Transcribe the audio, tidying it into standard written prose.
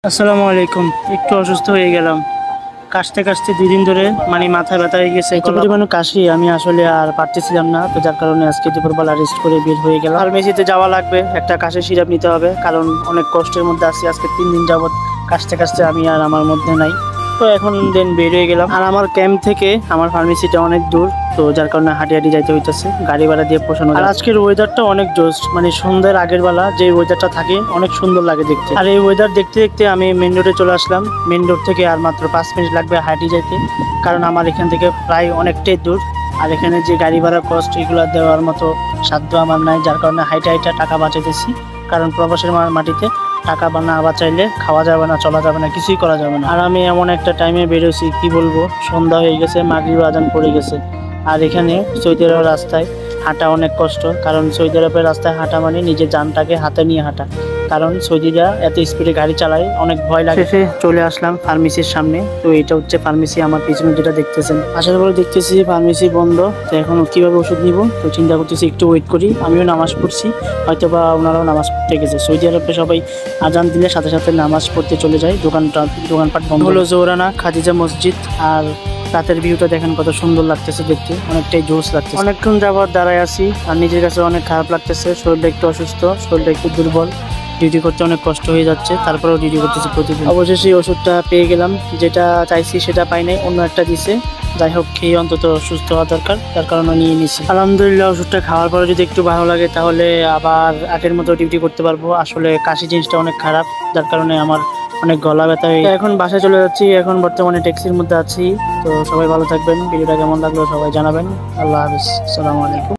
আসসালামু আলাইকুম। একটু অসুস্থ হয়ে গেলাম, কাশতে কাশতে 2 দিন ধরে মানে মাথা ব্যথা হয়ে গেছে। এত পরিমাণে কাশি আমি আসলে আর পারতেছিলাম না, তো যার কারণে আজকে দুপুরবেলা রেস্ট করে বের হয়ে গেলাম। ফার্মেসিতে যাওয়া লাগবে, একটা কাশির সিরাপ নিতে হবে, কারণ অনেক কষ্টের মধ্যে আছি। আজকে 3 দিন যাবত কাশতে কাশতে আমি আর আমার মধ্যে নাই। তো এখন বের হয়ে গেলাম, আর আমার ক্যাম্প থেকে আমার ফার্মেসিটা অনেক দূর, তো যার কারণে হাঁটি হাঁটি যাইতে হইতেছে, গাড়ি ভাড়া দিয়ে পোষানো। আর আজকের ওয়েদারটা অনেক জোস, মানে সন্ধ্যার আগের বেলা যে ওয়েদারটা থাকে অনেক সুন্দর লাগে দেখতে। আর এই ওয়েদার দেখতে দেখতে আমি মেন রোডে চলে আসলাম। মেন রোড থেকে আর মাত্র 5 মিনিট লাগবে হাঁটি যাইতে, কারণ আমার এখান থেকে প্রায় অনেকটাই দূর। আর এখানে যে গাড়ি ভাড়া কস্ট এগুলো দেওয়ার মতো সাধ্য আমার নাই, যার কারণে হাইটা হাইটা টাকা বাঁচাইতেছি। কারণ প্রবাসের মাটিতে টাকা না বাঁচাইলে খাওয়া যাবে না, চলা যাবে না, কিছুই করা যাবে না। আর আমি এমন একটা টাইমে বেরোছি, কি বলবো, সন্ধ্যা হয়ে গেছে, মাগরিব আজান পড়ে গেছে। আর এখানে সৌদি আরবের রাস্তায় হাঁটা অনেক কষ্ট, কারণ সৌদি আরবের রাস্তায় হাঁটা মানে নিজের জানটাকে হাতে নিয়ে হাঁটা, কারণ সৌদিরা এত স্পিডে গাড়ি চালায়, অনেক ভয় লাগে। শেষে চলে আসলাম ফার্মেসির সামনে। তো এটা হচ্ছে ফার্মেসি, আমার পিছনে যেটা দেখতেছেন। আসার পরে দেখতেছি ফার্মেসি বন্ধ, তো এখন কিভাবে ওষুধ নিব, তো চিন্তা করতেছি একটু ওয়েট করি। আমিও নামাজ পড়ছি, হয়তো বা ওনারাও নামাজ পড়তে গেছে। সৌদি আরবে সবাই আজান দিলে সাথে সাথে নামাজ পড়তে চলে যায়। দোকানপাট বন্ধ হলো। জোহরানা খাদিজা মসজিদ, আর রাতের ভিউটা দেখেন কত সুন্দর লাগতেছে দেখতে, অনেকটাই জোস লাগছে। অনেকক্ষণ যাবত দাঁড়ায় আছি, আর নিজের কাছে অনেক খারাপ লাগতেছে। শরীরটা একটু অসুস্থ, শরীরটা একটু দুর্বল, ডিউটি করতে অনেক কষ্ট হয়ে যাচ্ছে, তারপরেও ডিউটি করতেছি প্রতিদিন। অবশেষে ওষুধটা পেয়ে গেলাম, যেটা চাইছি সেটা পাই নাই, অন্য একটা দিছে। যাই হোক, খেয়ে অন্তত সুস্থ হওয়া দরকার, তার কারণে নিয়ে নিছি। আলহামদুলিল্লাহ, ওষুধটা খাওয়ার পরে যদি একটু ভালো লাগে তাহলে আবার আগের মতো ডিউটি করতে পারবো। আসলে কাশি জিনিসটা অনেক খারাপ, যার কারণে আমার অনেক গলা ব্যথা হয়ে। এখন বাসায় চলে যাচ্ছি, এখন বর্তমানে ট্যাক্সির মধ্যে আছি। তো সবাই ভালো থাকবেন, ভিডিওটা কেমন লাগলো সবাই জানাবেন। আল্লাহ হাফিজ, আসসালামু আলাইকুম।